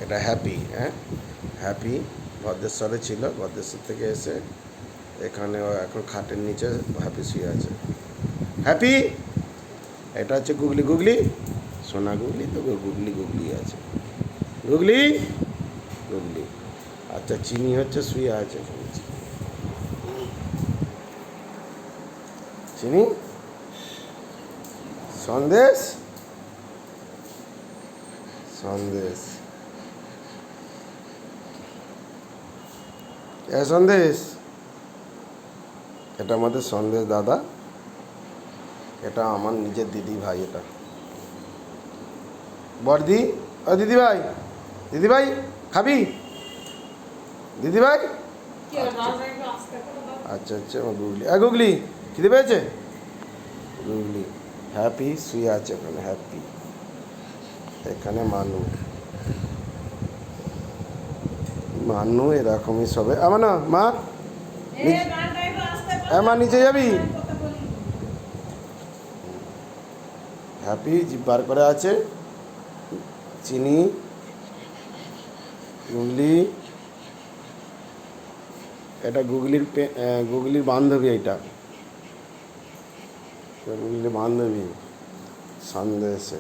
এটা হ্যাপি। হ্যাঁ, হ্যাপি ভদ্রেশ্বরে ছিল, ভদ্রেশ্বর থেকে এসে এখানে ও এখন খাটের নিচে হ্যাপি শুয়ে আছে। হ্যাপি। এটা হচ্ছে গুগলি। গুগলি সোনা গুগলি, তো গুগলি গুগলি আছে। গুগলি গুগলি। আচ্ছা, চিনি হচ্ছে শুয়ে আছে। চিনি সন্দেশ। সন্দেশ এ সন্দেশ, এটা আমাদের সন্দেশ দাদা, এটা আমার নিজের দিদি ভাই। এটা বড়দি। ও দিদি ভাই, দিদি ভাই খাবি? দিদি ভাই আচ্ছা আচ্ছা। ও গুগলি, গুগলি খিদে পেয়েছে? গুগলি হ্যাপি শুয়ে আছে ওখানে। হ্যাপি এখানে মানু। মানু এরকমই সবে। আমার না মা, মা নিচে যাবি? হ্যাপি জিভ বার করে আছে। চিনি, গুগলি, এটা গুগলির বান্ধবী। এটা গুগলির বান্ধবী সন্দেশে।